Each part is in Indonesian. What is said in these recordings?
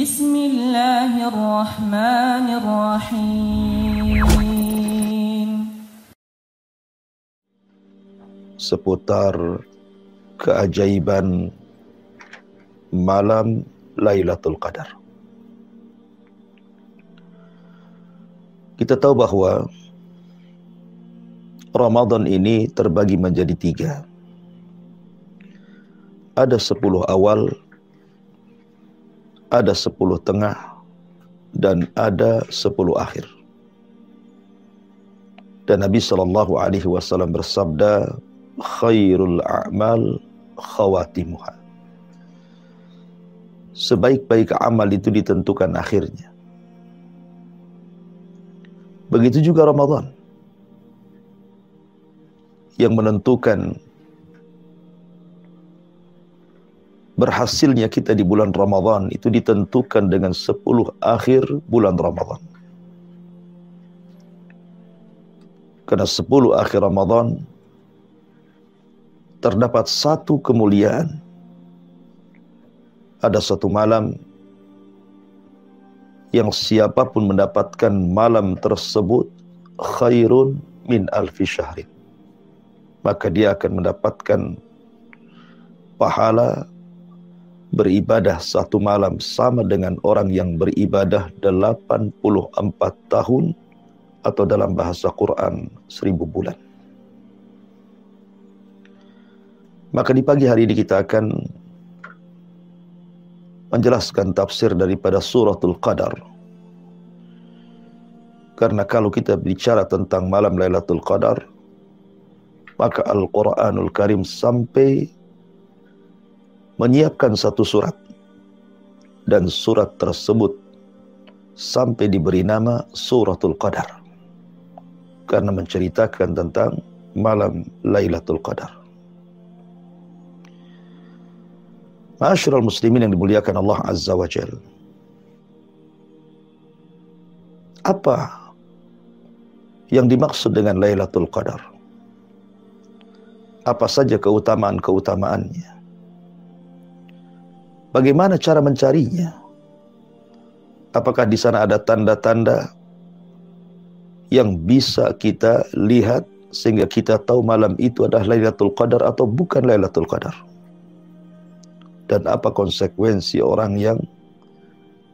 Bismillahirrahmanirrahim. Seputar keajaiban malam Lailatul Qadar. Kita tahu bahwa Ramadan ini terbagi menjadi 3. Ada 10 awal, ada 10 tengah, dan ada 10 akhir. Dan Nabi SAW bersabda, khairul a'mal khawatimuha. Sebaik-baik amal itu ditentukan akhirnya. Begitu juga Ramadan. Yang menentukan berhasilnya kita di bulan Ramadan itu ditentukan dengan 10 akhir bulan Ramadan. Karena 10 akhir Ramadan terdapat satu kemuliaan. Ada satu malam yang siapapun mendapatkan malam tersebut khairun min alfi syahrin, maka dia akan mendapatkan pahala beribadah satu malam sama dengan orang yang beribadah 84 tahun atau dalam bahasa Quran 1000 bulan. Maka di pagi hari ini kita akan menjelaskan tafsir daripada suratul Qadar. Karena kalau kita bicara tentang malam Lailatul Qadar, maka Al-Quranul Karim sampai menyiapkan satu surat, dan surat tersebut sampai diberi nama Suratul Qadar, karena menceritakan tentang malam Lailatul Qadar. Ma'asyiral muslimin yang dimuliakan Allah Azza wa Jalla, apa yang dimaksud dengan Lailatul Qadar? Apa saja keutamaan-keutamaannya? Bagaimana cara mencarinya? Apakah di sana ada tanda-tanda yang bisa kita lihat sehingga kita tahu malam itu adalah Lailatul Qadar atau bukan Lailatul Qadar? Dan apa konsekuensi orang yang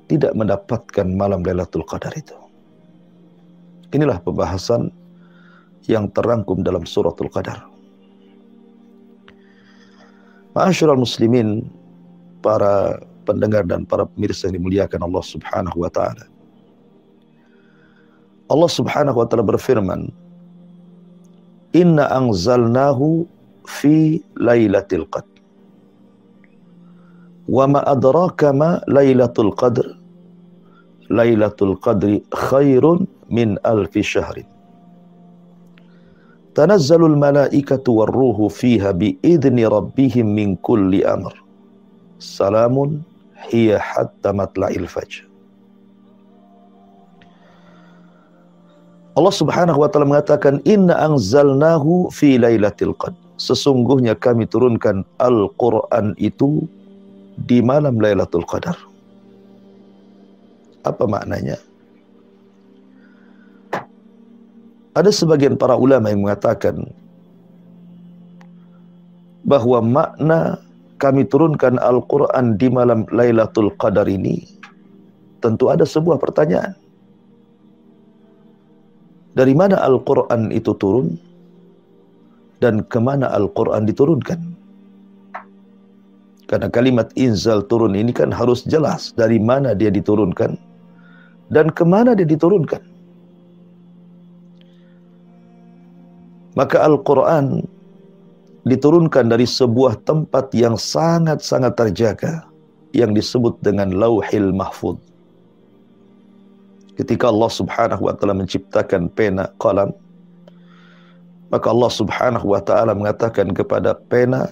tidak mendapatkan malam Lailatul Qadar itu? Inilah pembahasan yang terangkum dalam suratul Qadar. Ma'asyiral muslimin, para pendengar dan para pemirsa yang dimuliakan Allah Subhanahu wa taala. Allah Subhanahu wa taala berfirman, "Inna anzalnahu fi lailatul qadr." Wa ma adraka ma lailatul qadr. Lailatul qadri khairun min alfi syahrin. Tanazzalul malaikatu warruhu fiha biidni rabbihim min kulli amr. Salamun hiya hatta matla'il fajr. Allah Subhanahu wa taala mengatakan, inna anzalnahu fi lailatul qadr. Sesungguhnya kami turunkan Al-Qur'an itu di malam Lailatul Qadar. Apa maknanya? Ada sebagian para ulama yang mengatakan bahwa makna kami turunkan Al-Quran di malam Lailatul Qadar ini tentu ada sebuah pertanyaan. Dari mana Al-Quran itu turun dan kemana Al-Quran diturunkan? Karena kalimat inzal, turun, ini kan harus jelas dari mana dia diturunkan dan kemana dia diturunkan. Maka Al-Quran diturunkan dari sebuah tempat yang sangat-sangat terjaga, yang disebut dengan Lauhil Mahfuz. Ketika Allah Subhanahu wa taala menciptakan pena, qalam, maka Allah Subhanahu wa taala mengatakan kepada pena,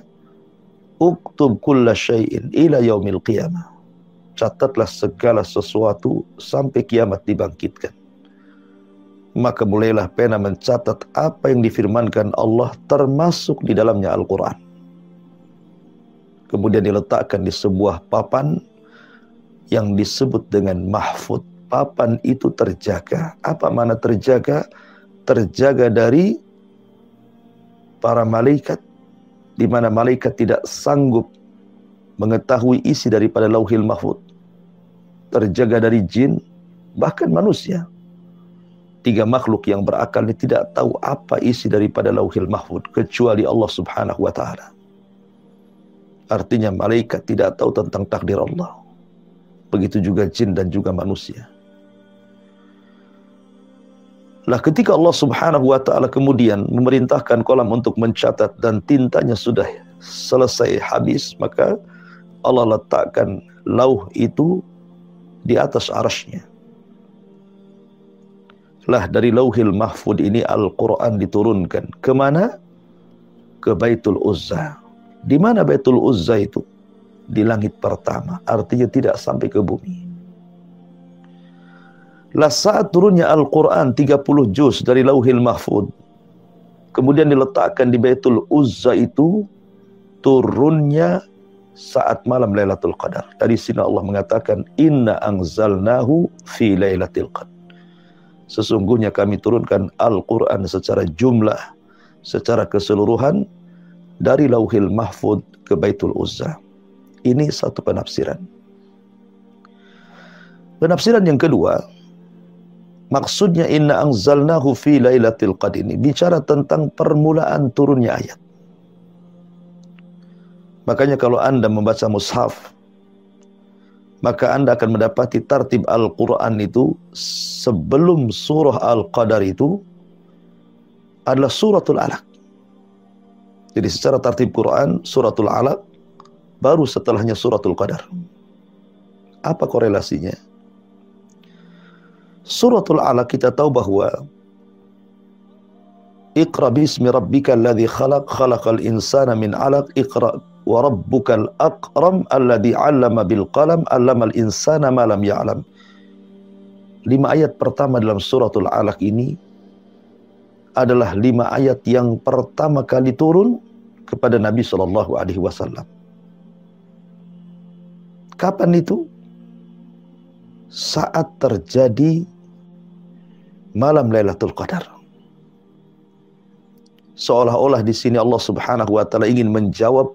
uktub kulla syai'in ila yaumil qiyamah. Catatlah segala sesuatu sampai kiamat dibangkitkan. Maka mulailah pena mencatat apa yang difirmankan Allah termasuk di dalamnya Al-Quran. Kemudian diletakkan di sebuah papan yang disebut dengan mahfud. Papan itu terjaga. Apa makna terjaga? Terjaga dari para malaikat, di mana malaikat tidak sanggup mengetahui isi daripada lauhil mahfud. Terjaga dari jin, bahkan manusia. 3 makhluk yang berakal ini tidak tahu apa isi daripada lauhil mahfud kecuali Allah subhanahu wa ta'ala. Artinya malaikat tidak tahu tentang takdir Allah. Begitu juga jin dan juga manusia. Lah ketika Allah subhanahu wa ta'ala kemudian memerintahkan kolam untuk mencatat dan tintanya sudah selesai habis, maka Allah letakkan lauh itu di atas arasy-Nya. Lah dari lauhil mahfud ini Al-Quran diturunkan. Kemana? Ke Baitul Uzza. Di mana Baitul Uzza itu? Di langit pertama. Artinya tidak sampai ke bumi. Lah saat turunnya Al-Quran 30 juz dari lauhil mahfud, kemudian diletakkan di Baitul Uzza itu, turunnya saat malam Lailatul Qadar. Dari sini Allah mengatakan, Inna anzalnahu fi Lailatul Qadar. Sesungguhnya kami turunkan Al-Quran secara jumlah, secara keseluruhan, dari lauhil mahfud ke Baitul Uzza. Ini satu penafsiran. Penafsiran yang kedua, maksudnya inna anzalnahu fi lailatul qadr ini bicara tentang permulaan turunnya ayat. Makanya kalau Anda membaca mushaf, maka Anda akan mendapati tartib Al-Quran itu sebelum surah Al-Qadar itu adalah suratul Alaq. Jadi secara tartib Quran, suratul Alaq baru setelahnya suratul Qadar. Apa korelasinya? Suratul Alaq kita tahu bahwa Iqra bismi rabbikal ladzi khalaq, khalaqal insana min 'alaq, Iqra wa rabbukal akram alladzi 'allama bil qalam 'allamal insana ma lam ya'lam. 5 ayat pertama dalam suratul Alaq ini adalah 5 ayat yang pertama kali turun kepada Nabi sallallahu alaihi wasallam. Kapan itu? Saat terjadi malam Lailatul Qadar. Seolah-olah di sini Allah Subhanahu wa taala ingin menjawab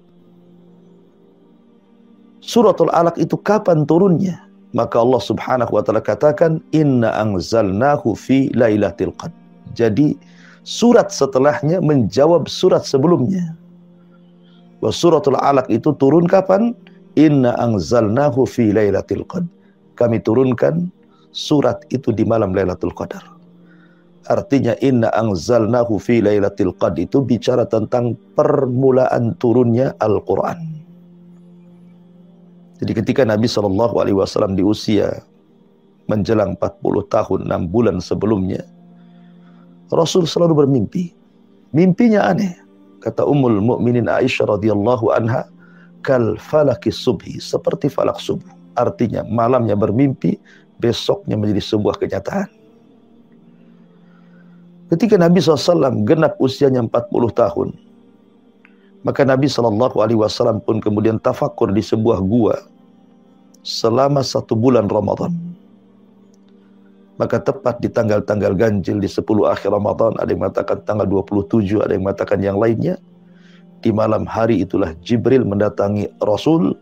suratul Alaq itu kapan turunnya? Maka Allah Subhanahu wa taala katakan inna anzalnahu fi lailatul qadr. Jadi surat setelahnya menjawab surat sebelumnya. Wa suratul Alaq itu turun kapan? Inna anzalnahu fi lailatul qadr. Kami turunkan surat itu di malam Lailatul Qadar. Artinya inna anzalnahu fi lailatul qadr itu bicara tentang permulaan turunnya Al-Quran. Jadi ketika Nabi SAW di usia menjelang 40 tahun 6 bulan sebelumnya, Rasul selalu bermimpi. Mimpinya aneh. Kata Ummul Mukminin Aisyah radhiyallahu anha, kal falakis subhi, seperti falak subuh. Artinya malamnya bermimpi, besoknya menjadi sebuah kenyataan. Ketika Nabi SAW genap usianya 40 tahun, maka Nabi SAW pun kemudian tafakur di sebuah gua selama 1 bulan Ramadan. Maka tepat di tanggal-tanggal ganjil di 10 akhir Ramadan, ada yang mengatakan tanggal 27, ada yang mengatakan yang lainnya, di malam hari itulah Jibril mendatangi Rasul,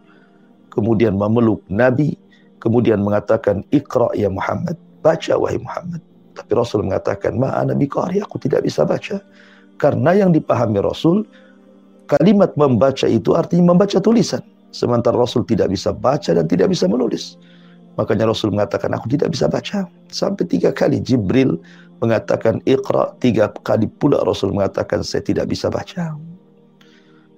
kemudian memeluk Nabi, kemudian mengatakan Iqra ya Muhammad, baca wahai Muhammad. Tapi Rasul mengatakan ma'ana biqari, aku tidak bisa baca. Karena yang dipahami Rasul, kalimat membaca itu artinya membaca tulisan, sementara Rasul tidak bisa baca dan tidak bisa menulis. Makanya Rasul mengatakan aku tidak bisa baca. Sampai 3 kali Jibril mengatakan Iqra, 3 kali pula Rasul mengatakan saya tidak bisa baca.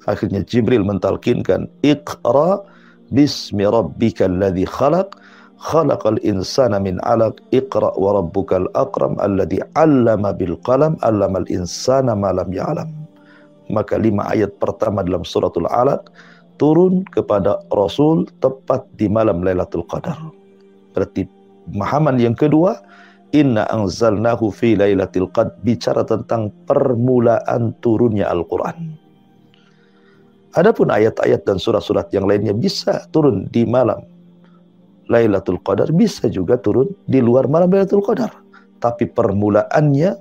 Akhirnya Jibril mentalkinkan Iqra bismi rabbikal ladzi khalaq, khalaqal insana min 'alaq, Iqra wa rabbukal akram alladzi 'allama bil qalam, 'allamal insana ma lam ya'lam. Maka 5 ayat pertama dalam suratul Alaq turun kepada Rasul tepat di malam Lailatul Qadar. Berarti pemahaman yang kedua, inna anzalnahu fi lailatul qadr, bicara tentang permulaan turunnya Al-Quran. Adapun ayat-ayat dan surat-surat yang lainnya bisa turun di malam Lailatul Qadar, bisa juga turun di luar malam Lailatul Qadar. Tapi permulaannya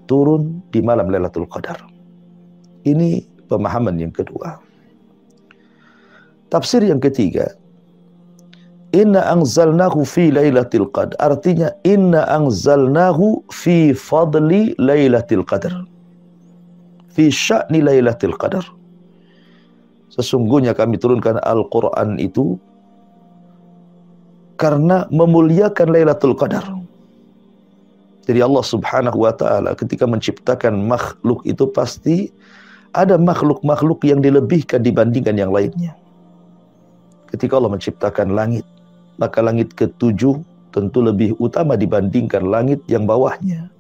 turun di malam Lailatul Qadar. Ini pemahaman yang kedua. Tafsir yang ketiga, inna anzalnahu fi lailatul qadar, artinya inna anzalnahu fi fadli lailatul qadar, fi sya'ni lailatul qadar. Sesungguhnya kami turunkan Al-Quran itu karena memuliakan Lailatul Qadar. Jadi Allah subhanahu wa ta'ala ketika menciptakan makhluk itu pasti ada makhluk-makhluk yang dilebihkan dibandingkan yang lainnya. Ketika Allah menciptakan langit, maka langit ketujuh tentu lebih utama dibandingkan langit yang bawahnya.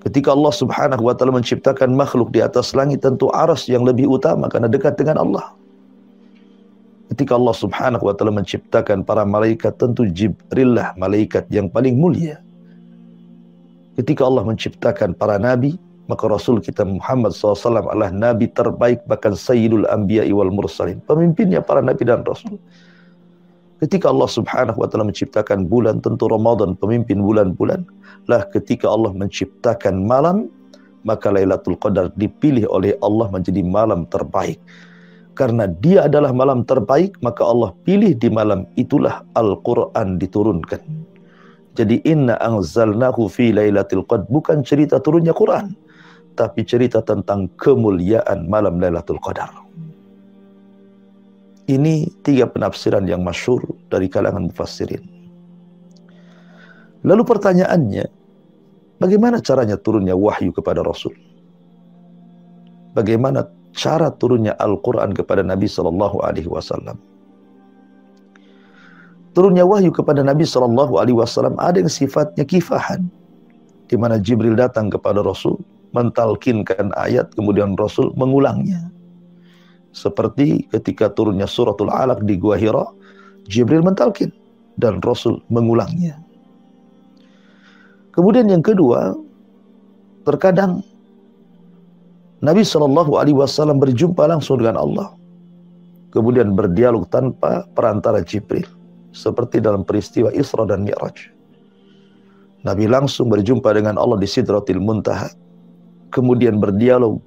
Ketika Allah subhanahu wa ta'ala menciptakan makhluk di atas langit, tentu arsy yang lebih utama karena dekat dengan Allah. Ketika Allah subhanahu wa ta'ala menciptakan para malaikat, tentu Jibril lah malaikat yang paling mulia. Ketika Allah menciptakan para nabi, maka Rasul kita Muhammad SAW adalah nabi terbaik, bahkan Sayyidul Anbiya'i wal Mursalin, pemimpinnya para nabi dan Rasul. Ketika Allah subhanahu wa ta'ala menciptakan bulan, tentu Ramadan pemimpin bulan-bulan. Lah ketika Allah menciptakan malam, maka Lailatul Qadar dipilih oleh Allah menjadi malam terbaik. Karena dia adalah malam terbaik, maka Allah pilih di malam itulah Al-Quran diturunkan. Jadi inna anzalnahu fi Lailatul Qadar bukan cerita turunnya Quran, tapi cerita tentang kemuliaan malam Lailatul Qadar. Ini tiga penafsiran yang masyhur dari kalangan mufassirin. Lalu pertanyaannya, bagaimana caranya turunnya wahyu kepada Rasul? Bagaimana cara turunnya Al-Quran kepada Nabi SAW? Turunnya wahyu kepada Nabi SAW ada yang sifatnya kifahan, di mana Jibril datang kepada Rasul, mentalkinkan ayat, kemudian Rasul mengulangnya. Seperti ketika turunnya suratul Alaq di Gua Hira, Jibril mentalkin dan Rasul mengulangnya. Kemudian yang kedua, terkadang Nabi SAW berjumpa langsung dengan Allah, kemudian berdialog tanpa perantara Jibril, seperti dalam peristiwa Isra dan Mi'raj. Nabi langsung berjumpa dengan Allah di Sidratil Muntaha, kemudian berdialog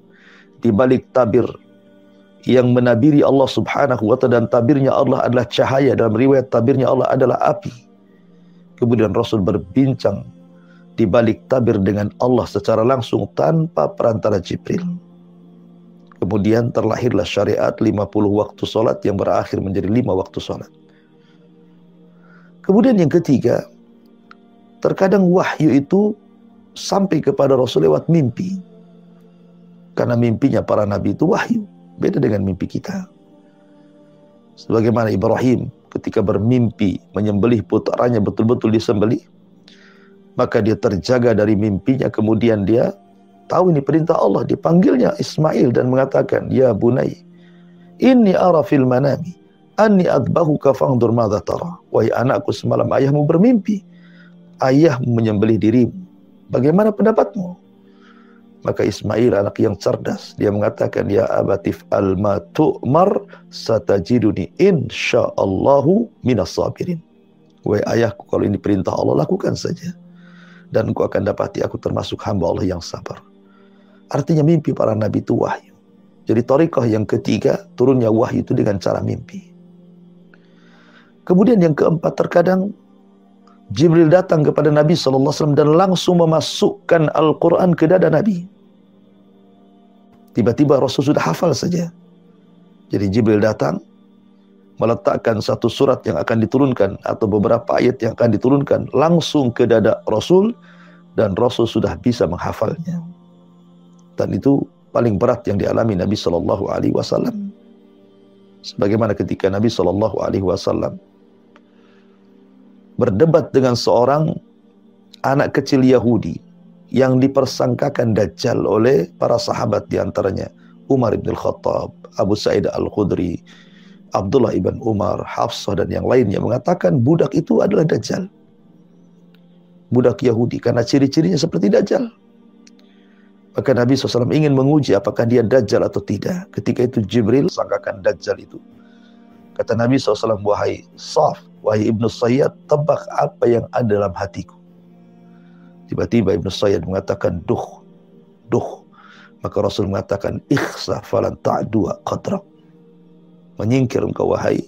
di balik tabir yang menabiri Allah subhanahu wa ta'ala, dan tabirnya Allah adalah cahaya. Dalam riwayat tabirnya Allah adalah api. Kemudian Rasul berbincang di balik tabir dengan Allah secara langsung tanpa perantara Jibril. Kemudian terlahirlah syariat 50 waktu sholat yang berakhir menjadi 5 waktu sholat. Kemudian yang ketiga, terkadang wahyu itu sampai kepada Rasul lewat mimpi. Karena mimpinya para nabi itu wahyu, beda dengan mimpi kita. Sebagaimana Ibrahim ketika bermimpi menyembelih putranya betul-betul disembelih, maka dia terjaga dari mimpinya, kemudian dia tahu ini perintah Allah, dipanggilnya Ismail dan mengatakan, ya bunai, inni ara fil manami anni adbahuka fangdur madza tara. Wahai anakku, semalam ayahmu bermimpi, ayahmu menyembelih dirimu, bagaimana pendapatmu? Maka Ismail, anak yang cerdas, dia mengatakan, ya abatif alma tu'mar satajiduni insyaallahu minas sabirin. Wahai ayahku, kalau ini perintah Allah, lakukan saja, dan engkau akan dapati aku termasuk hamba Allah yang sabar. Artinya mimpi para nabi itu wahyu. Jadi thariqah yang ketiga, turunnya wahyu itu dengan cara mimpi. Kemudian yang keempat, terkadang Jibril datang kepada Nabi SAW dan langsung memasukkan Al-Quran ke dada Nabi. Tiba-tiba Rasul sudah hafal saja. Jadi Jibril datang, meletakkan satu surat yang akan diturunkan atau beberapa ayat yang akan diturunkan langsung ke dada Rasul, dan Rasul sudah bisa menghafalnya. Dan itu paling berat yang dialami Nabi SAW. Sebagaimana ketika Nabi SAW berdebat dengan seorang anak kecil Yahudi yang dipersangkakan Dajjal oleh para sahabat, diantaranya Umar ibn Khattab, Abu Sa'id Al-Khudri, Abdullah ibn Umar, Hafsah, dan yang lainnya, mengatakan budak itu adalah Dajjal. Budak Yahudi, karena ciri-cirinya seperti Dajjal. Maka Nabi SAW ingin menguji apakah dia Dajjal atau tidak. Ketika itu Jibril sangkakan Dajjal itu. Kata Nabi SAW, wahai Saf, wahai Ibnu Sayyad, tebak apa yang ada dalam hatiku. Tiba-tiba Ibnu Sayyad mengatakan, duh. Maka Rasul mengatakan, ikhsa falan ta'dua qadrak. Menyingkir engkau wahai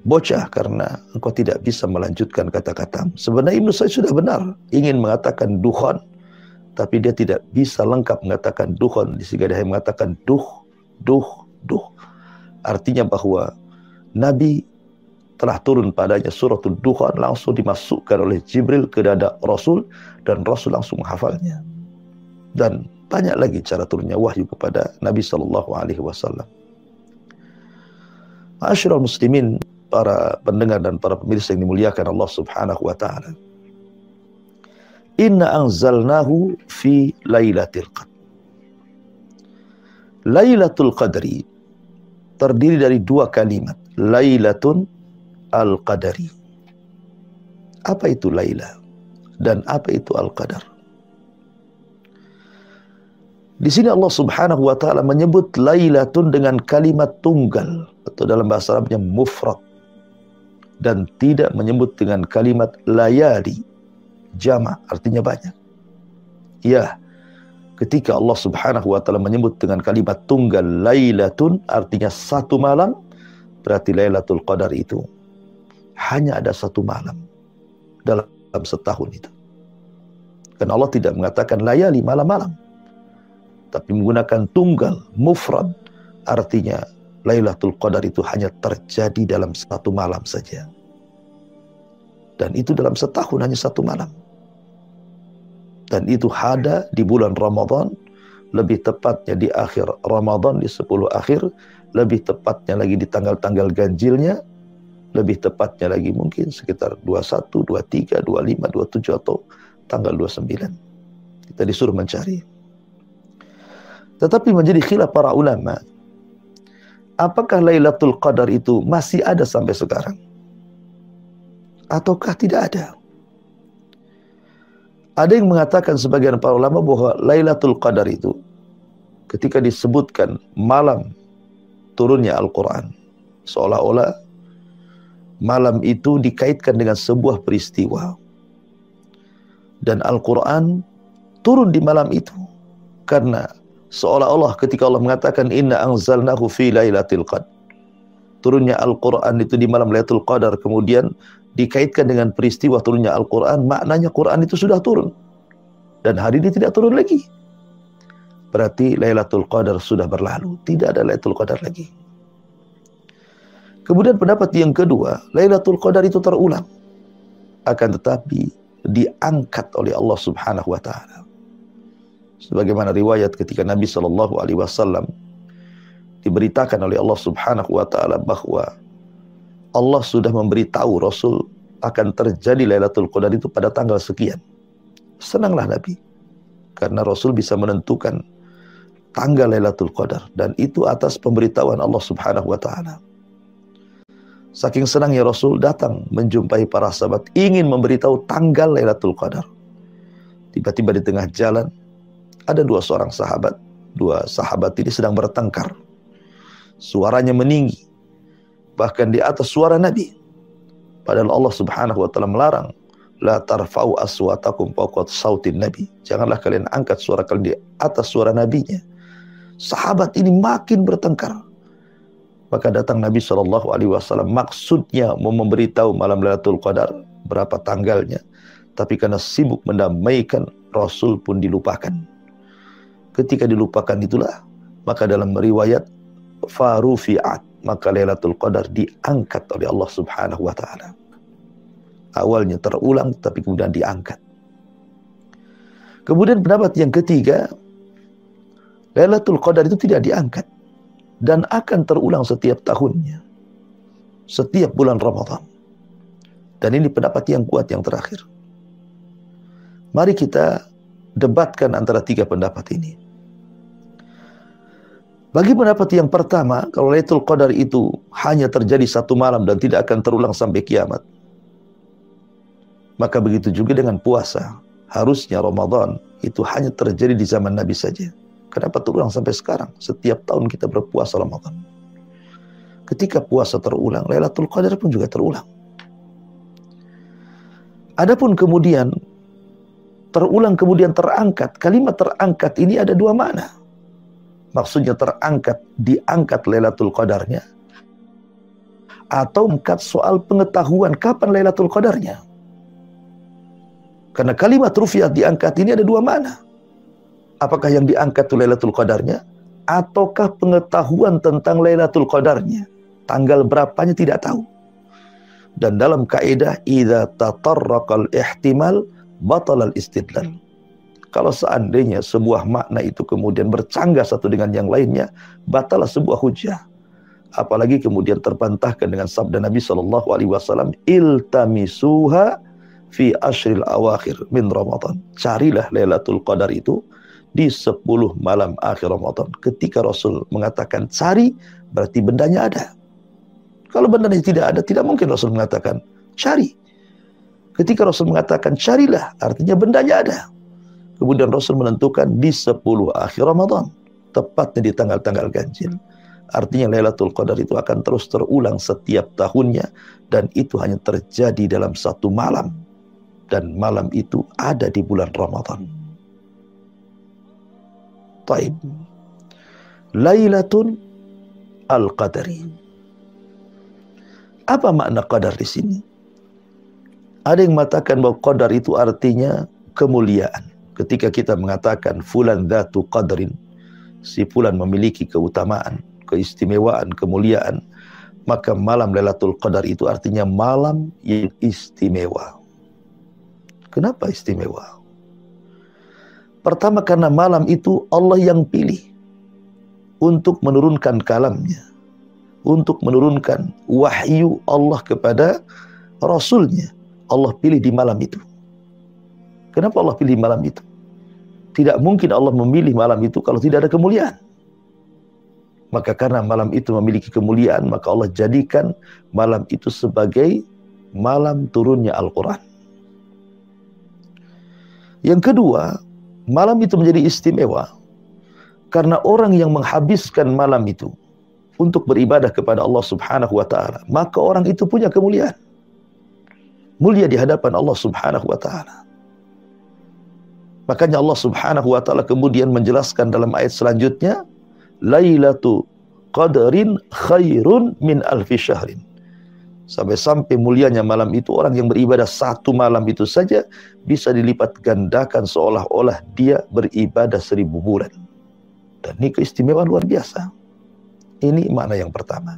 bocah, karena engkau tidak bisa melanjutkan kata-katamu. Sebenarnya Ibnu Sayyad sudah benar ingin mengatakan dukhon, tapi dia tidak bisa lengkap mengatakan dukhon, sehingga dia mengatakan duh. Artinya bahwa Nabi telah turun padanya suratul Duhan, langsung dimasukkan oleh Jibril ke dada Rasul, dan Rasul langsung menghafalnya. Dan banyak lagi cara turunnya wahyu kepada Nabi SAW. Ma'asyiral muslimin, para pendengar dan para pemirsa yang dimuliakan Allah Subhanahu wa taala. Inna anzalnahu fi lailatul qadr. Lailatul Qadri terdiri dari dua kalimat, Lailatun Al-Qadari. Apa itu Laila dan apa itu Al-Qadar? Di sini Allah Subhanahu wa taala menyebut Lailatun dengan kalimat tunggal atau dalam bahasa Arabnya mufrad, dan tidak menyebut dengan kalimat layali jama', artinya banyak. Ya, ketika Allah Subhanahu wa taala menyebut dengan kalimat tunggal Lailatun, artinya satu malam, berarti Lailatul Qadar itu hanya ada satu malam dalam setahun itu. Karena Allah tidak mengatakan layali, malam-malam, tapi menggunakan tunggal mufrad, artinya Lailatul Qadar itu hanya terjadi dalam satu malam saja, dan itu dalam setahun hanya satu malam. Dan itu ada di bulan Ramadan, lebih tepatnya di akhir Ramadan, di 10 akhir, lebih tepatnya lagi di tanggal-tanggal ganjilnya, lebih tepatnya lagi mungkin sekitar 21, 23, 25, 27 atau tanggal 29. Kita disuruh mencari. Tetapi menjadi khilaf para ulama, apakah Lailatul Qadar itu masih ada sampai sekarang ataukah tidak ada? Ada yang mengatakan, sebagian para ulama, bahwa Lailatul Qadar itu ketika disebutkan malam turunnya Al-Quran, seolah-olah malam itu dikaitkan dengan sebuah peristiwa, dan Al-Quran turun di malam itu, karena seolah-olah ketika Allah mengatakan inna anzalnahu fi lailatul qadr, turunnya Al-Quran itu di malam Lailatul Qadar, kemudian dikaitkan dengan peristiwa turunnya Al-Quran, maknanya Quran itu sudah turun dan hari ini tidak turun lagi. Berarti Lailatul Qadar sudah berlalu, tidak ada Lailatul Qadar lagi. Kemudian pendapat yang kedua, Lailatul Qadar itu terulang, akan tetapi diangkat oleh Allah Subhanahu wa taala. Sebagaimana riwayat ketika Nabi SAW diberitakan oleh Allah Subhanahu wa taala bahwa Allah sudah memberitahu Rasul akan terjadi Lailatul Qadar itu pada tanggal sekian. Senanglah Nabi, karena Rasul bisa menentukan tanggal Lailatul Qadar, dan itu atas pemberitahuan Allah Subhanahu wa taala. Saking senangnya Rasul datang menjumpai para sahabat, ingin memberitahu tanggal Lailatul Qadar. Tiba-tiba di tengah jalan ada dua sahabat ini sedang bertengkar. Suaranya meninggi, bahkan di atas suara Nabi. Padahal Allah Subhanahu wa taala melarang, la tarfa'u aswatakum fawqa sautin Nabi. Janganlah kalian angkat suara kalian di atas suara nabinya. Sahabat ini makin bertengkar. Maka datang Nabi SAW, maksudnya mau memberitahu malam Lailatul Qadar berapa tanggalnya, tapi karena sibuk mendamaikan, Rasul pun dilupakan. Ketika dilupakan itulah, maka dalam riwayat farufi'at, maka Lailatul Qadar diangkat oleh Allah Subhanahu wa taala. Awalnya terulang, tapi kemudian diangkat. Kemudian pendapat yang ketiga, Lailatul Qadar itu tidak diangkat dan akan terulang setiap tahunnya, setiap bulan Ramadan. Dan ini pendapat yang kuat yang terakhir. Mari kita debatkan antara tiga pendapat ini. Bagi pendapat yang pertama, kalau Lailatul Qadar itu hanya terjadi satu malam dan tidak akan terulang sampai kiamat, maka begitu juga dengan puasa. Harusnya Ramadan itu hanya terjadi di zaman Nabi saja. Kenapa terulang sampai sekarang? Setiap tahun kita berpuasa Ramadan. Ketika puasa terulang, Lailatul Qadar pun juga terulang. Adapun kemudian terulang kemudian terangkat. Kalimat terangkat ini ada dua makna. Maksudnya terangkat, diangkat Lailatul Qadarnya, atau angkat soal pengetahuan kapan Lailatul Qadarnya. Karena kalimat rufiat diangkat ini ada dua makna. Apakah yang diangkat itu Lailatul Qadarnya, ataukah pengetahuan tentang Lailatul Qadarnya? Tanggal berapanya tidak tahu. Dan dalam kaidah idza tatarraqal ihtimal batalal istidlal. Kalau seandainya sebuah makna itu kemudian bercanggah satu dengan yang lainnya, batalah sebuah hujah. Apalagi kemudian terbantahkan dengan sabda Nabi SAW, iltamisuha fi ashril awakhir min Ramadan. Carilah Lailatul Qadar itu di 10 malam akhir Ramadan. Ketika Rasul mengatakan cari, berarti bendanya ada. Kalau bendanya tidak ada, tidak mungkin Rasul mengatakan cari. Ketika Rasul mengatakan carilah, artinya bendanya ada. Kemudian Rasul menentukan di 10 akhir Ramadan, tepatnya di tanggal-tanggal ganjil. Artinya Lailatul Qadar itu akan terus terulang setiap tahunnya, dan itu hanya terjadi dalam satu malam. Dan malam itu ada di bulan Ramadan. Taib. Lailatul Al-Qadari. Apa makna qadar di sini? Ada yang mengatakan bahwa qadar itu artinya kemuliaan. Ketika kita mengatakan fulan dzatu qadrin, si fulan memiliki keutamaan, keistimewaan, kemuliaan, maka malam Lailatul Qadar itu artinya malam yang istimewa. Kenapa istimewa? Pertama, karena malam itu Allah yang pilih untuk menurunkan kalamnya, untuk menurunkan wahyu Allah kepada Rasulnya. Allah pilih di malam itu. Kenapa Allah pilih malam itu? Tidak mungkin Allah memilih malam itu kalau tidak ada kemuliaan. Maka karena malam itu memiliki kemuliaan, maka Allah jadikan malam itu sebagai malam turunnya Al-Quran. Yang kedua, malam itu menjadi istimewa karena orang yang menghabiskan malam itu untuk beribadah kepada Allah Subhanahu wa ta'ala, maka orang itu punya kemuliaan. Mulia di hadapan Allah Subhanahu wa ta'ala. Makanya Allah Subhanahu wa ta'ala kemudian menjelaskan dalam ayat selanjutnya, Lailatul Qadrin khairun min alfi syahrin. Sampai-sampai mulianya malam itu, orang yang beribadah satu malam itu saja bisa dilipat gandakan seolah-olah dia beribadah 1000 bulan. Dan ini keistimewaan luar biasa. Ini makna yang pertama.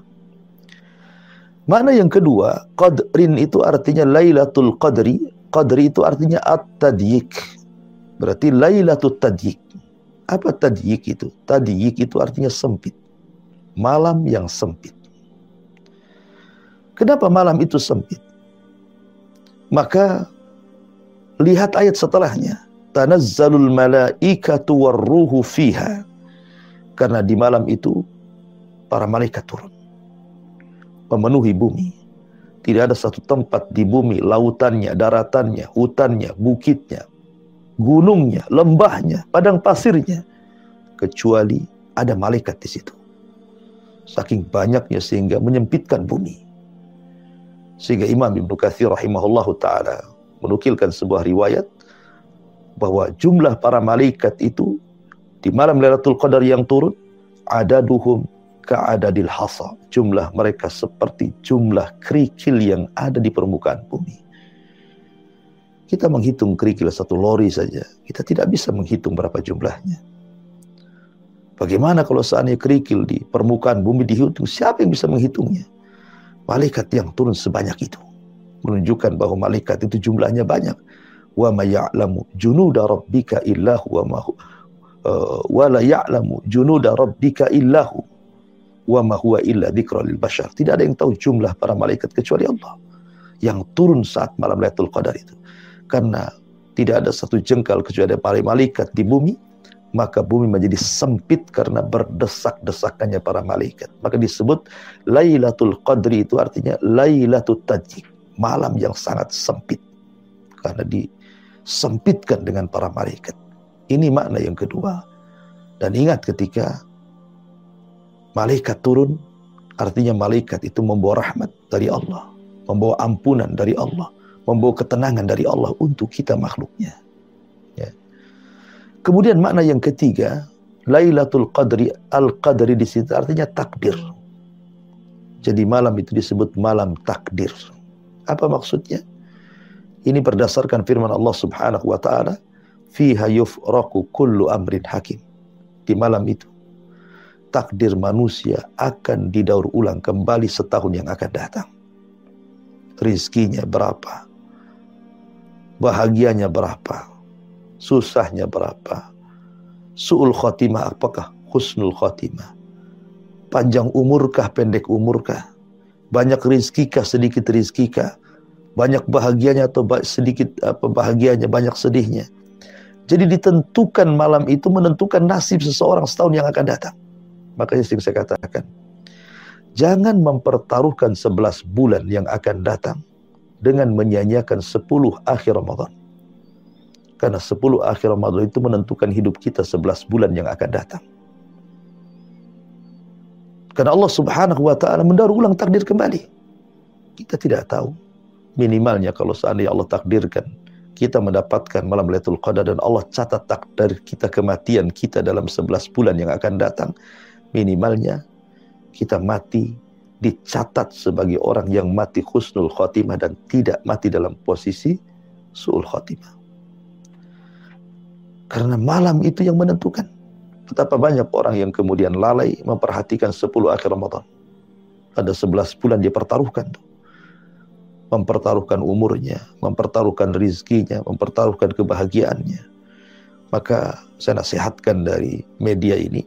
Makna yang kedua, Qadrin itu artinya Lailatul Qadri. Qadri itu artinya at-tadyik. Berarti Lailatul Tadyik. Apa tadyik itu? Tadyik itu artinya sempit. Malam yang sempit. Kenapa malam itu sempit? Maka lihat ayat setelahnya. Tanazzalul malaikatu warruhu fiha. Karena di malam itu para malaikat turun, memenuhi bumi. Tidak ada satu tempat di bumi, lautannya, daratannya, hutannya, bukitnya, gunungnya, lembahnya, padang pasirnya, kecuali ada malaikat di situ. Saking banyaknya sehingga menyempitkan bumi. Sehingga Imam Ibnu Katsir rahimahullahu ta'ala menukilkan sebuah riwayat bahwa jumlah para malaikat itu di malam Lailatul Qadar yang turun, adaduhum ka'adadil hasa. Jumlah mereka seperti jumlah kerikil yang ada di permukaan bumi. Kita menghitung kerikil satu lori saja, kita tidak bisa menghitung berapa jumlahnya. Bagaimana kalau seandainya kerikil di permukaan bumi dihitung? Siapa yang bisa menghitungnya? Malaikat yang turun sebanyak itu menunjukkan bahwa malaikat itu jumlahnya banyak. Wa ma ya'lamu junuda rabbika illa huwa ma wa la ya'lamu junuda rabbika illa hu wa ma huwa illa dzikra lil bashar. Tidak ada yang tahu jumlah para malaikat kecuali Allah yang turun saat malam Lailatul Qadar itu. Karena tidak ada satu jengkal kecuali ada para malaikat di bumi, maka bumi menjadi sempit karena berdesak-desakannya para malaikat. Maka disebut Lailatul Qadri itu artinya Lailatul Tadyik, malam yang sangat sempit karena disempitkan dengan para malaikat. Ini makna yang kedua. Dan ingat ketika malaikat turun, Artinya malaikat itu membawa rahmat dari Allah, membawa ampunan dari Allah, membawa ketenangan dari Allah untuk kita makhluknya. Ya. Kemudian makna yang ketiga, Lailatul Qadri, Al-Qadri di situ artinya takdir. Jadi malam itu disebut malam takdir. Apa maksudnya? Ini berdasarkan firman Allah Subhanahu wa taala, "Fiha yufraqu kullu amrin hakim." Di malam itu takdir manusia akan didaur ulang kembali setahun yang akan datang. Rizkinya berapa? Bahagianya berapa? Susahnya berapa? Su'ul khotimah apakah husnul khotimah? Panjang umurkah, pendek umurkah? Banyak rizkikah, sedikit rizkikah? Banyak bahagianya atau sedikit bahagianya, banyak sedihnya? Jadi ditentukan malam itu menentukan nasib seseorang setahun yang akan datang. Makanya sering saya katakan, jangan mempertaruhkan 11 bulan yang akan datang dengan menyanyiakan 10 akhir Ramadan. Karena 10 akhir Ramadan itu menentukan hidup kita 11 bulan yang akan datang. Karena Allah Subhanahu wa taala mendaur ulang takdir kembali. Kita tidak tahu. Minimalnya kalau seandainya Allah takdirkan kita mendapatkan malam Lailatul Qadar dan Allah catat takdir kita, kematian kita dalam 11 bulan yang akan datang, minimalnya kita mati dicatat sebagai orang yang mati husnul khotimah dan tidak mati dalam posisi su'ul khotimah. Karena malam itu yang menentukan. Betapa banyak orang yang kemudian lalai memperhatikan 10 akhir Ramadan. Ada 11 bulan dia pertaruhkan tuh. Mempertaruhkan umurnya, mempertaruhkan rizkinya, mempertaruhkan kebahagiaannya. Maka saya nasihatkan dari media ini,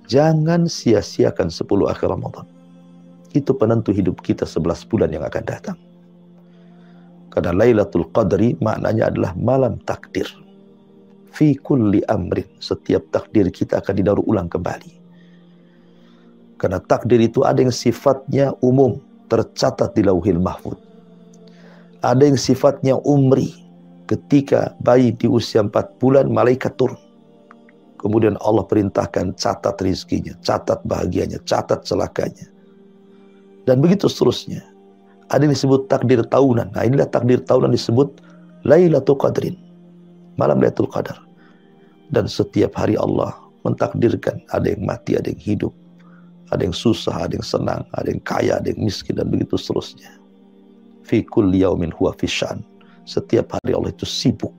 jangan sia-siakan 10 akhir Ramadan. Itu penentu hidup kita 11 bulan yang akan datang. Karena Lailatul Qadri maknanya adalah malam takdir. Fi kulli amrin, setiap takdir kita akan didaur ulang kembali. Karena takdir itu ada yang sifatnya umum, tercatat di Lauhil Mahfuz. Ada yang sifatnya umri, ketika bayi di usia 4 bulan malaikat turun. Kemudian Allah perintahkan catat rizkinya, catat bahagianya, catat celakanya. Dan begitu seterusnya. Ada yang disebut takdir tahunan. Nah inilah takdir tahunan disebut Lailatul Qadrin, malam Lailatul Qadar. Dan setiap hari Allah mentakdirkan ada yang mati, ada yang hidup, ada yang susah, ada yang senang, ada yang kaya, ada yang miskin, dan begitu seterusnya. Fi kulli yaumin huwa fi sya'an. Setiap hari Allah itu sibuk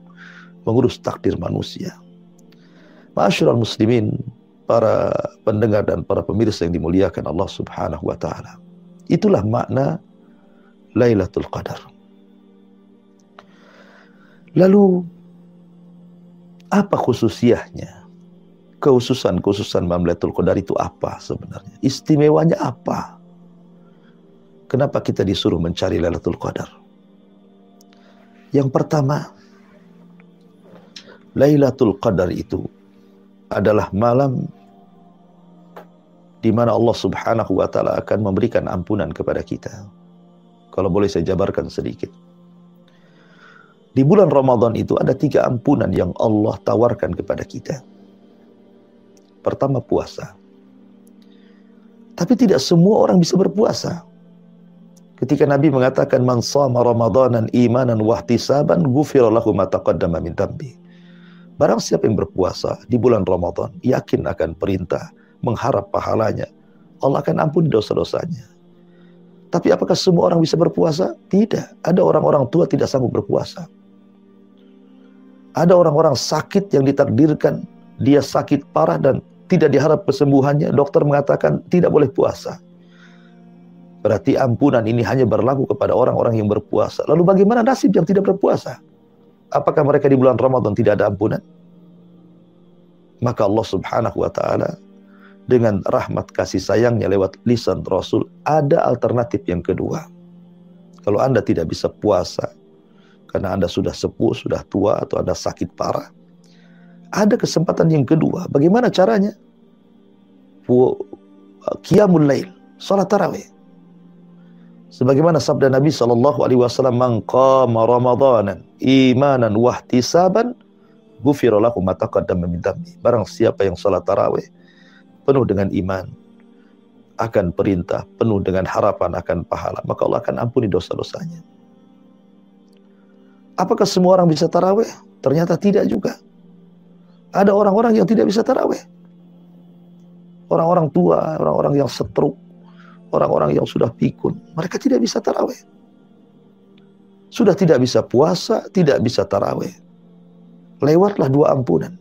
mengurus takdir manusia. Ma'asyiral muslimin, para pendengar dan para pemirsa yang dimuliakan Allah Subhanahu wa taala. Itulah makna Lailatul Qadar. Lalu apa khususiahnya? Khususan malam Lailatul Qadar itu apa sebenarnya? Istimewanya apa? Kenapa kita disuruh mencari Lailatul Qadar? Yang pertama, Lailatul Qadar itu adalah malam di mana Allah Subhanahu wa taala akan memberikan ampunan kepada kita. Kalau boleh saya jabarkan sedikit. Di bulan Ramadan itu ada 3 ampunan yang Allah tawarkan kepada kita. Pertama, puasa. Tapi tidak semua orang bisa berpuasa. Ketika Nabi mengatakan man shama ramadanan imanan wahtisaban ghufira lahu ma taqaddama min dambi. Barang siapa yang berpuasa di bulan Ramadan, yakin akan perintah, mengharap pahalanya, Allah akan ampuni dosa-dosanya. Tapi apakah semua orang bisa berpuasa? Tidak. Ada orang-orang tua tidak sanggup berpuasa. Ada orang-orang sakit yang ditakdirkan dia sakit parah dan tidak diharap kesembuhannya, dokter mengatakan tidak boleh puasa. Berarti ampunan ini hanya berlaku kepada orang-orang yang berpuasa. Lalu bagaimana nasib yang tidak berpuasa? Apakah mereka di bulan Ramadan tidak ada ampunan? Maka Allah Subhanahu wa taala dengan rahmat kasih sayangnya lewat lisan Rasul ada alternatif yang kedua. Kalau Anda tidak bisa puasa karena Anda sudah sepuh, sudah tua, atau Anda sakit parah, ada kesempatan yang kedua. Bagaimana caranya? Qiyamul lail, salat tarawih. Sebagaimana sabda Nabi SAW, "Man qama Ramadanan imanan wahtisaban, ghufira lahu ma taqaddama min dhanbi." Barang siapa yang salat tarawih penuh dengan iman, akan perintah, penuh dengan harapan akan pahala, maka Allah akan ampuni dosa-dosanya. Apakah semua orang bisa tarawih? Ternyata tidak juga. Ada orang-orang yang tidak bisa tarawih. Orang-orang tua, orang-orang yang stroke, orang-orang yang sudah pikun, mereka tidak bisa tarawih. Sudah tidak bisa puasa, tidak bisa tarawih. Lewatlah 2 ampunan.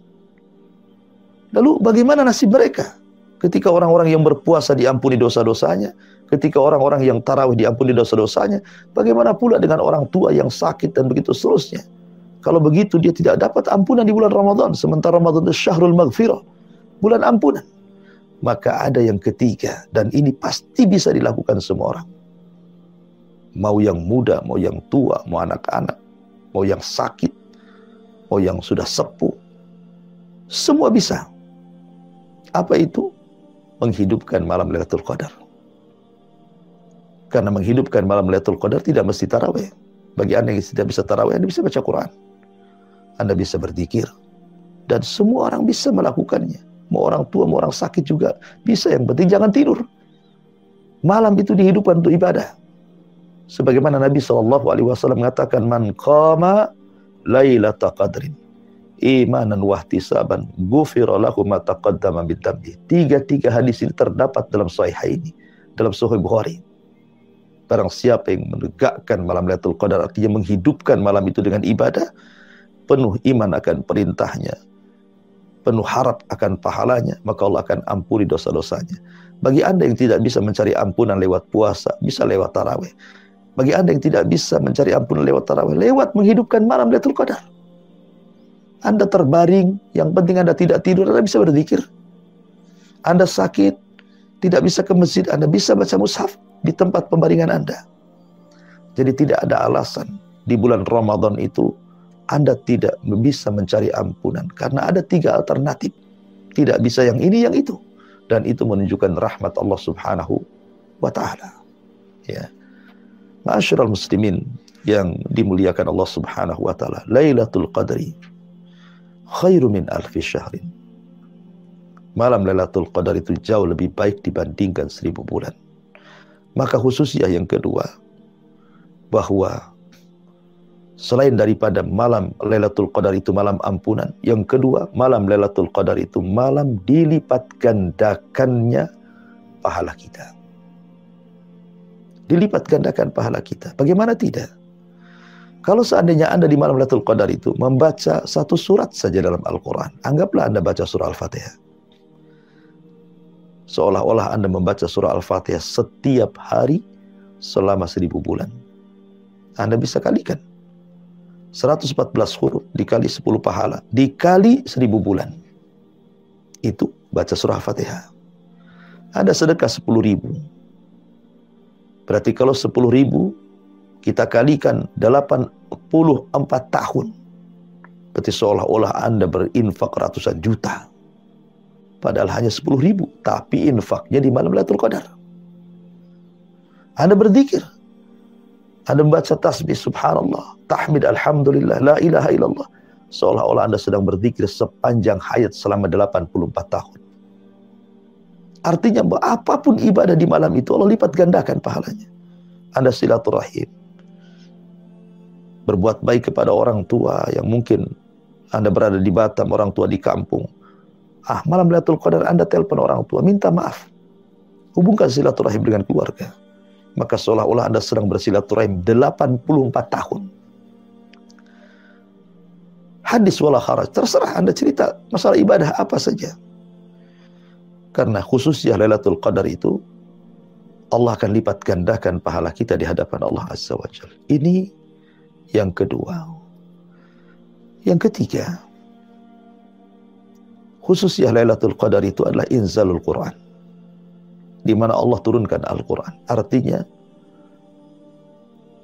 Lalu bagaimana nasib mereka? Ketika orang-orang yang berpuasa diampuni dosa-dosanya, ketika orang-orang yang tarawih diampuni dosa-dosanya, bagaimana pula dengan orang tua yang sakit dan begitu seterusnya? Kalau begitu dia tidak dapat ampunan di bulan Ramadan, sementara Ramadan itu syahrul maghfirah, bulan ampunan. Maka ada yang ketiga, dan ini pasti bisa dilakukan semua orang. Mau yang muda, mau yang tua, mau anak-anak, mau yang sakit, mau yang sudah sepuh, semua bisa. Apa itu? Menghidupkan malam Lailatul Qadar. Karena menghidupkan malam Lailatul Qadar tidak mesti tarawih. Bagi Anda yang tidak bisa tarawih, Anda bisa baca Quran, Anda bisa berzikir, dan semua orang bisa melakukannya. Mau orang tua, mau orang sakit juga bisa. Yang penting jangan tidur. Malam itu dihidupkan untuk ibadah. Sebagaimana Nabi SAW mengatakan, man qama lailata qadrin imanan wahtisaban ghufira lahu ma taqaddama min dhanbi. 3 hadis ini terdapat dalam Sahih ini, dalam Sahih Bukhari. Barang siapa yang menegakkan malam Lailatul Qadar, artinya menghidupkan malam itu dengan ibadah, penuh iman akan perintahnya, penuh harap akan pahalanya, maka Allah akan ampuni dosa-dosanya. Bagi Anda yang tidak bisa mencari ampunan lewat puasa, bisa lewat tarawih. Bagi Anda yang tidak bisa mencari ampunan lewat tarawih, lewat menghidupkan malam Lailatul Qadar. Anda terbaring, yang penting Anda tidak tidur, Anda bisa berzikir. Anda sakit, tidak bisa ke masjid, Anda bisa baca mushaf di tempat pembaringan Anda. Jadi tidak ada alasan di bulan Ramadan itu Anda tidak bisa mencari ampunan, karena ada 3 alternatif. Tidak bisa yang ini, yang itu. Dan itu menunjukkan rahmat Allah Subhanahu wa Ta'ala. Ya. Ma'asyiral muslimin yang dimuliakan Allah Subhanahu wa Ta'ala, Lailatul Qadri khairu min alfi syahrin. Malam Lailatul Qadar itu jauh lebih baik dibandingkan 1000 bulan. Maka khususnya yang kedua, bahwa selain daripada malam Lailatul Qadar itu malam ampunan, yang kedua, malam Lailatul Qadar itu malam dilipat gandakannya pahala kita. Dilipat gandakan pahala kita. Bagaimana tidak? Kalau seandainya Anda di malam Lailatul Qadar itu membaca 1 surat saja dalam Al-Quran, anggaplah Anda baca surah Al-Fatihah. Seolah-olah Anda membaca surah Al-Fatihah setiap hari selama 1000 bulan. Anda bisa kalikan. 114 huruf dikali 10 pahala, dikali 1000 bulan. Itu baca surah Al-Fatihah. Ada sedekah 10.000. Berarti kalau 10.000 kita kalikan 84 tahun. Berarti seolah-olah Anda berinfak ratusan juta. Padahal hanya 10.000. Tapi infaknya di malam Lailatul Qadar. Anda berzikir. Anda membaca tasbih subhanallah, tahmid alhamdulillah, la ilaha illallah. Seolah-olah Anda sedang berzikir sepanjang hayat selama 84 tahun. Artinya apapun ibadah di malam itu Allah lipat gandakan pahalanya. Anda silaturahim, berbuat baik kepada orang tua yang mungkin Anda berada di Batam, orang tua di kampung. Malam Lailatul Qadar Anda telepon orang tua, minta maaf. Hubungkan silaturahim dengan keluarga. Maka seolah-olah Anda sedang bersilaturahim 84 tahun. Hadis wala haraj, terserah Anda cerita masalah ibadah apa saja. Karena khususnya Lailatul Qadar itu Allah akan lipat gandakan pahala kita di hadapan Allah Azza wa Jalla. Ini yang kedua. Yang ketiga, khususnya Lailatul Qadar itu adalah inzalul Quran, di mana Allah turunkan Al-Quran. Artinya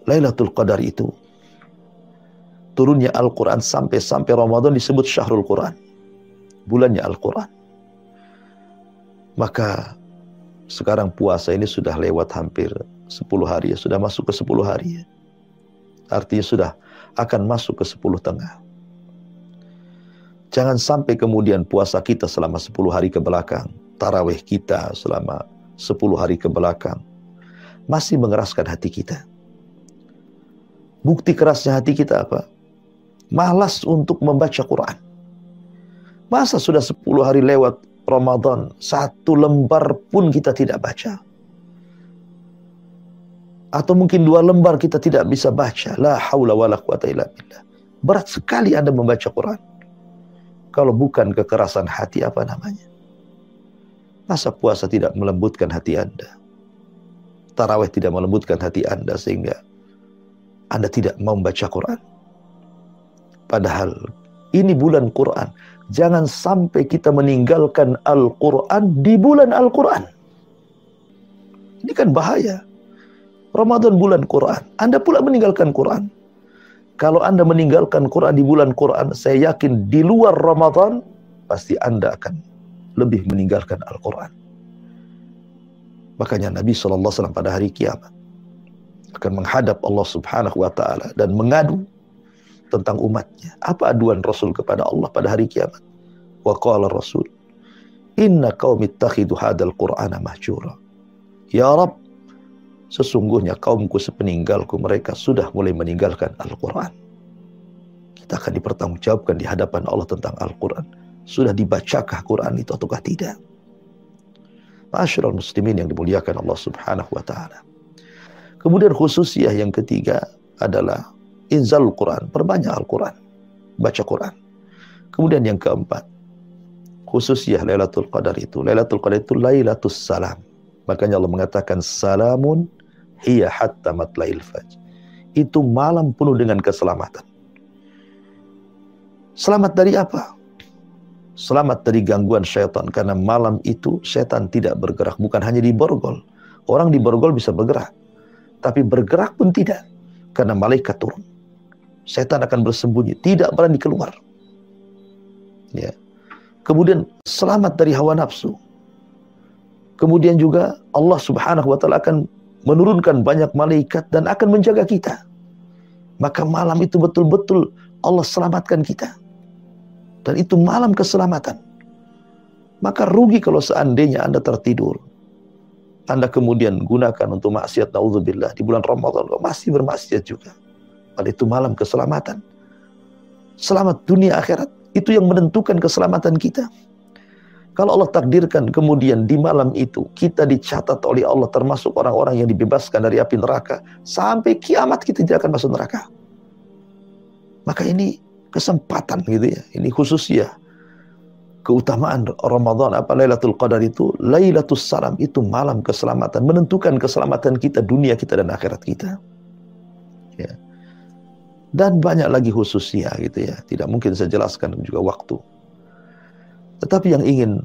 Lailatul Qadar itu turunnya Al-Quran sampai Ramadan disebut syahrul Quran, bulannya Al-Quran. Maka sekarang puasa ini sudah lewat hampir 10 hari, sudah masuk ke 10 hari. Artinya sudah akan masuk ke 10 tengah. Jangan sampai kemudian puasa kita selama 10 hari ke belakang, tarawih kita selama 10 hari ke belakang masih mengeraskan hati kita. Bukti kerasnya hati kita apa? Malas untuk membaca Quran. Masa sudah 10 hari lewat Ramadan, 1 lembar pun kita tidak baca? Atau mungkin 2 lembar kita tidak bisa baca. La haula wala quwata illa billah. Berat sekali Anda membaca Quran. Kalau bukan kekerasan hati, apa namanya? Masa puasa tidak melembutkan hati Anda? Tarawih tidak melembutkan hati Anda sehingga Anda tidak mau membaca Quran? Padahal ini bulan Quran. Jangan sampai kita meninggalkan Al-Quran di bulan Al-Quran. Ini kan bahaya. Ramadan bulan Quran, Anda pula meninggalkan Quran. Kalau Anda meninggalkan Quran di bulan Quran, saya yakin di luar Ramadan pasti Anda akan lebih meninggalkan Al-Quran. Makanya Nabi SAW pada hari kiamat akan menghadap Allah Subhanahu wa Ta'ala dan mengadu tentang umatnya. Apa aduan Rasul kepada Allah pada hari kiamat? Wa qala Rasul, inna qaumi ittakhidhu hadzal Qur'ana mahjura. Ya Rabb, sesungguhnya kaumku sepeninggalku mereka sudah mulai meninggalkan Al-Quran. Kita akan dipertanggungjawabkan di hadapan Allah tentang Al-Quran. Sudah dibacakah Quran itu ataukah tidak? Ma'asyiral muslimin yang dimuliakan Allah Subhanahu wa Ta'ala. Kemudian khususiyah yang ketiga adalah inzalul Quran, perbanyak Al-Quran, baca Quran. Kemudian yang keempat, khususiyah Lailatul Qadar itu. Lailatul Qadar itu Lailatul Salam. Makanya Allah mengatakan salamun hiya hatta matla'il fajr. Itu malam penuh dengan keselamatan. Selamat dari apa? Selamat dari gangguan syaitan. Karena malam itu syaitan tidak bergerak. Bukan hanya di borgol. Orang di borgol bisa bergerak. Tapi bergerak pun tidak. Karena malaikat turun. Setan akan bersembunyi, tidak berani keluar. Ya. Kemudian selamat dari hawa nafsu. Kemudian juga Allah Subhanahu wa Ta'ala akan menurunkan banyak malaikat dan akan menjaga kita. Maka malam itu betul-betul Allah selamatkan kita. Dan itu malam keselamatan. Maka rugi kalau seandainya Anda tertidur. Anda kemudian gunakan untuk maksiat, naudzubillah, di bulan Ramadan masih bermaksiat juga. Padahal itu malam keselamatan. Selamat dunia akhirat. Itu yang menentukan keselamatan kita. Kalau Allah takdirkan kemudian di malam itu kita dicatat oleh Allah termasuk orang-orang yang dibebaskan dari api neraka, sampai kiamat kita tidak akan masuk neraka. Maka ini kesempatan gitu ya. Ini khususnya keutamaan Ramadan, apa Lailatul Qadar itu, Lailatul Salam, itu malam keselamatan, menentukan keselamatan kita, dunia kita dan akhirat kita. Ya. Dan banyak lagi khususnya gitu ya. Tidak mungkin saya jelaskan juga waktu. Tetapi yang ingin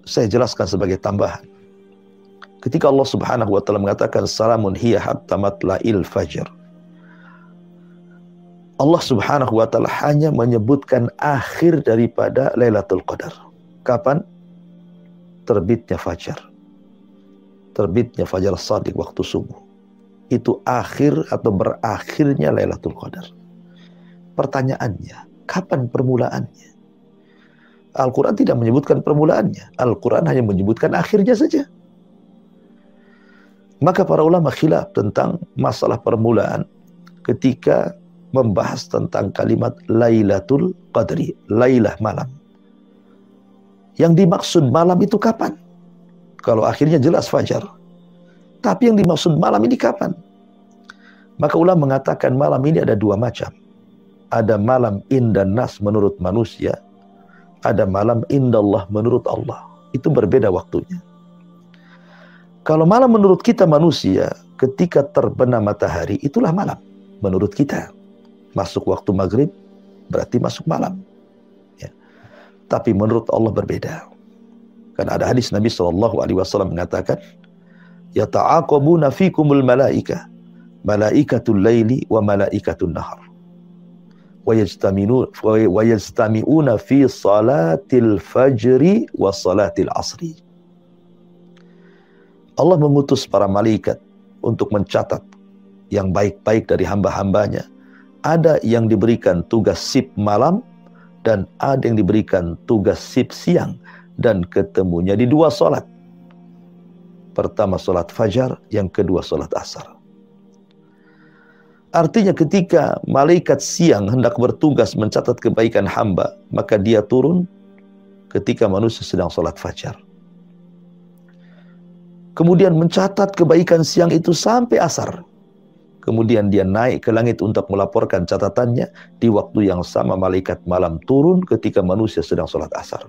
saya jelaskan sebagai tambahan. Ketika Allah Subhanahu wa Ta'ala mengatakan salamun hiya hatta matla'il fajr. Allah Subhanahu wa Ta'ala hanya menyebutkan akhir daripada Lailatul Qadar. Kapan? Terbitnya fajar. Terbitnya fajar shadiq waktu subuh. Itu akhir atau berakhirnya Lailatul Qadar. Pertanyaannya, kapan permulaannya? Al-Quran tidak menyebutkan permulaannya. Al-Quran hanya menyebutkan akhirnya saja. Maka para ulama khilaf tentang masalah permulaan ketika membahas tentang kalimat Lailatul Qadri, Lailah malam. Yang dimaksud malam itu kapan? Kalau akhirnya jelas fajar. Tapi yang dimaksud malam ini kapan? Maka ulama mengatakan malam ini ada 2 macam. Ada malam indan nas menurut manusia. Ada malam indallah menurut Allah. Itu berbeda waktunya. Kalau malam menurut kita manusia, ketika terbenam matahari, itulah malam menurut kita. Masuk waktu maghrib, berarti masuk malam. Ya. Tapi menurut Allah berbeda. Karena ada hadis Nabi SAW mengatakan, yata'aqabuna fikumul malaika, malaikatul laili wa malaikatul nahar. Wa yajtami'una fi salatil fajri wa salatil asri. Allah mengutus para malaikat untuk mencatat yang baik-baik dari hamba-hambanya. Ada yang diberikan tugas sip malam dan ada yang diberikan tugas sip siang, dan ketemunya di 2 salat. Pertama salat fajar, yang kedua salat asar. Artinya ketika malaikat siang hendak bertugas mencatat kebaikan hamba, maka dia turun ketika manusia sedang salat fajar. Kemudian mencatat kebaikan siang itu sampai asar. Kemudian dia naik ke langit untuk melaporkan catatannya. Di waktu yang sama malaikat malam turun ketika manusia sedang salat asar.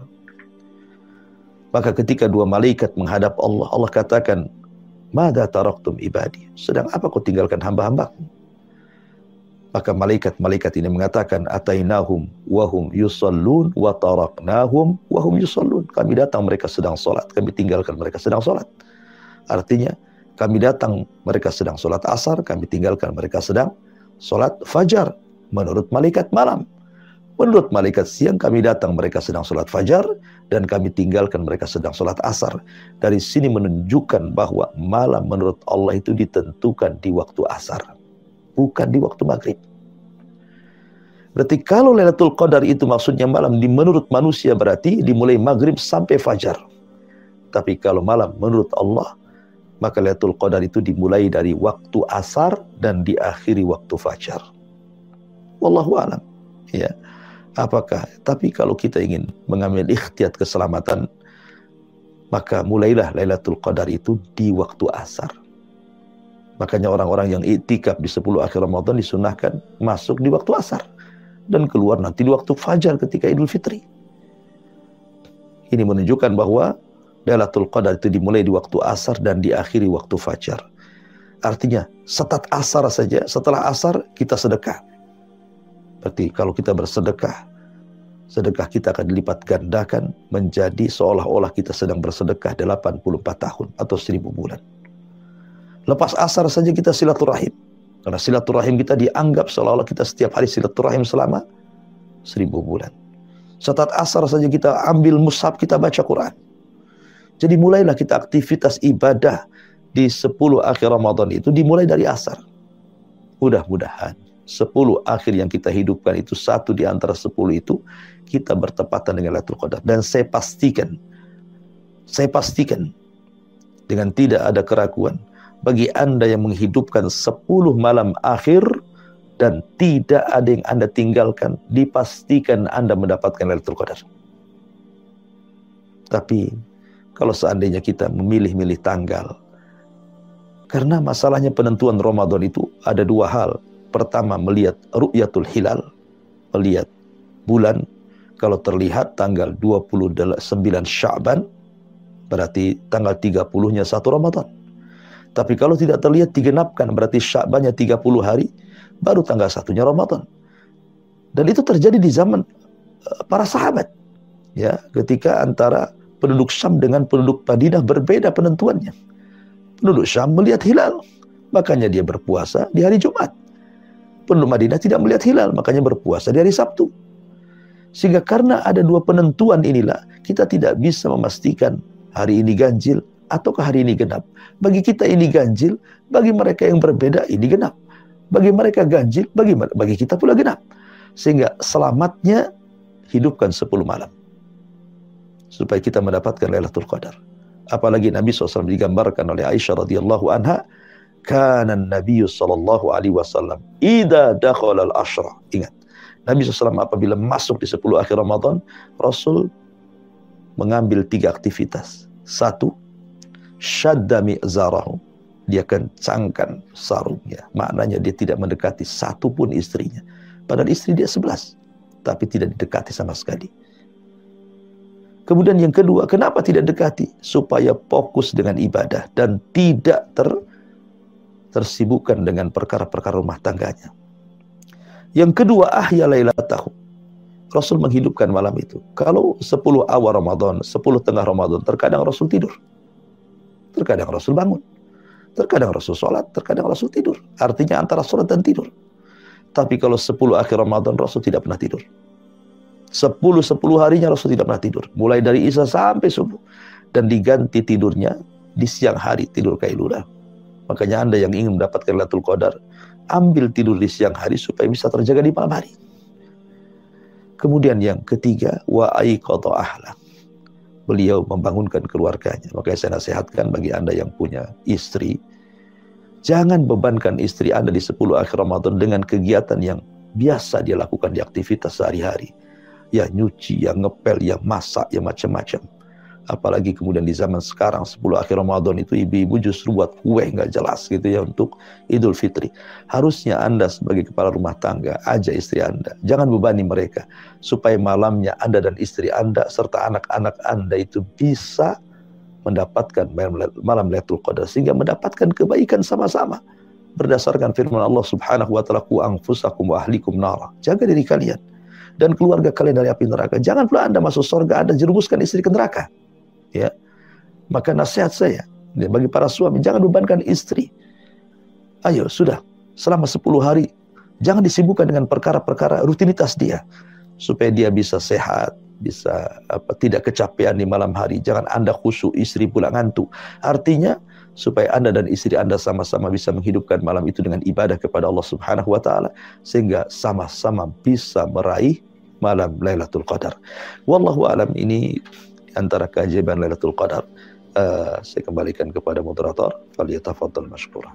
Maka ketika dua malaikat menghadap Allah, Allah katakan, "Mada taraktum ibadi?" Sedang apa kau tinggalkan hamba-hambaku? Maka malaikat-malaikat ini mengatakan, "Atainahum wahum yusallun wa taraknahum wahum yusallun." Kami datang mereka sedang salat, kami tinggalkan mereka sedang salat. Artinya, kami datang mereka sedang salat asar, kami tinggalkan mereka sedang salat fajar. Menurut malaikat malam. Menurut malaikat siang, kami datang mereka sedang salat fajar, dan kami tinggalkan mereka sedang salat asar. Dari sini menunjukkan bahwa malam menurut Allah itu ditentukan di waktu asar, bukan di waktu maghrib. Berarti kalau Lailatul Qadar itu maksudnya malam, menurut manusia berarti dimulai maghrib sampai fajar. Tapi kalau malam menurut Allah, maka Lailatul Qadar itu dimulai dari waktu asar dan diakhiri waktu fajar. Wallahu a'lam. Ya. Tapi kalau kita ingin mengambil ikhtiyat keselamatan, maka mulailah Lailatul Qadar itu di waktu asar. Makanya orang-orang yang iktikaf di 10 akhir Ramadan disunahkan masuk di waktu asar dan keluar nanti di waktu fajar ketika Idul Fitri. Ini menunjukkan bahwa Lailatul Qadar itu dimulai di waktu asar dan diakhiri waktu fajar. Artinya setelah asar kita sedekah. Berarti kalau kita bersedekah, sedekah kita akan dilipat gandakan menjadi seolah-olah kita sedang bersedekah 84 tahun atau 1000 bulan. Lepas asar saja kita silaturahim. Karena silaturahim kita dianggap seolah-olah kita setiap hari silaturahim selama 1000 bulan. Setelah asar saja kita ambil mushaf, kita baca Quran. Jadi mulailah kita aktivitas ibadah di 10 akhir Ramadan itu dimulai dari asar. Mudah-mudahan 10 akhir yang kita hidupkan itu, satu di antara 10 itu kita bertepatan dengan Lailatul Qadar. Dan saya pastikan dengan tidak ada keraguan, bagi Anda yang menghidupkan 10 malam akhir dan tidak ada yang Anda tinggalkan, dipastikan Anda mendapatkan Lailatul Qadar. Tapi kalau seandainya kita memilih-milih tanggal, karena masalahnya penentuan Ramadan itu ada dua hal. Pertama, melihat ru'yatul hilal, melihat bulan. Kalau terlihat tanggal 29 Sya'ban, berarti tanggal 30-nya 1 Ramadan. Tapi kalau tidak terlihat, digenapkan, berarti Sya'bannya 30 hari, baru tanggal 1-nya Ramadan. Dan itu terjadi di zaman para sahabat. Ya, ketika antara penduduk Syam dengan penduduk Madinah berbeda penentuannya. Penduduk Syam melihat hilal, makanya dia berpuasa di hari Jumat. Penduduk Madinah tidak melihat hilal, makanya berpuasa di hari Sabtu. Sehingga karena ada dua penentuan inilah, kita tidak bisa memastikan hari ini ganjil ataukah hari ini genap. Bagi kita ini ganjil, bagi mereka yang berbeda ini genap. Bagi mereka ganjil, bagi kita pula genap. Sehingga selamatnya hidupkan 10 malam. Supaya kita mendapatkan Lailatul Qadar. Apalagi Nabi SAW digambarkan oleh Aisyah radhiyallahu anha, kana Nabi sallallahu alaihi wasallam idza dakhala al-ashra. Ingat, Nabi SAW apabila masuk di 10 akhir Ramadan, Rasul mengambil 3 aktivitas. 1, syadda mi'zarahu, dia kencangkan sarungnya. Maknanya dia tidak mendekati satu pun istrinya. Padahal istri dia 11, tapi tidak didekati sama sekali. Kemudian yang kedua, kenapa tidak dekati? Supaya fokus dengan ibadah dan tidak tersibukkan dengan perkara-perkara rumah tangganya. Yang kedua, ahya lailatahu. Rasul menghidupkan malam itu. Kalau 10 awal Ramadan, 10 tengah Ramadan, terkadang Rasul tidur. Terkadang Rasul bangun. Terkadang Rasul sholat, terkadang Rasul tidur. Artinya antara sholat dan tidur. Tapi kalau 10 akhir Ramadan, Rasul tidak pernah tidur. 10 harinya Rasul tidak pernah tidur. Mulai dari Isya sampai subuh. Dan diganti tidurnya di siang hari, tidur kailulah. Makanya Anda yang ingin mendapatkan Lailatul Qadar, ambil tidur di siang hari supaya bisa terjaga di malam hari. Kemudian yang ketiga, wa aiqadha ahla. beliau membangunkan keluarganya. Makanya saya nasihatkan bagi Anda yang punya istri, jangan bebankan istri Anda di 10 akhir Ramadan dengan kegiatan yang biasa dia lakukan di aktivitas sehari-hari. Ya nyuci, ya ngepel, ya masak, ya macam-macam. Apalagi kemudian di zaman sekarang 10 akhir Ramadan itu ibu-ibu justru buat kue nggak jelas gitu ya untuk Idul Fitri. Harusnya Anda sebagai kepala rumah tangga ajak istri Anda, jangan bebani mereka, supaya malamnya Anda dan istri Anda serta anak-anak Anda itu bisa mendapatkan malam Lailatul Qadar, sehingga mendapatkan kebaikan sama-sama. Berdasarkan firman Allah Subhanahu wa taala, "Qu anfusakum wa ahlikum nara." Jaga diri kalian dan keluarga kalian dari api neraka. Jangan pula Anda masuk surga, Anda jerumuskan istri ke neraka. Ya, maka nasihat saya bagi para suami, jangan bebankan istri. Ayo sudah, selama 10 hari jangan disibukkan dengan perkara-perkara rutinitas dia, supaya dia bisa sehat, bisa tidak kecapean di malam hari. Jangan Anda khusyuk, istri pula ngantuk. Artinya supaya Anda dan istri Anda sama-sama bisa menghidupkan malam itu dengan ibadah kepada Allah Subhanahu wa taala, sehingga sama-sama bisa meraih malam Lailatul Qadar. Wallahu alam, ini antara keajaiban Lailatul Qadar. Saya kembalikan kepada moderator. Falyatafaddal mashkura.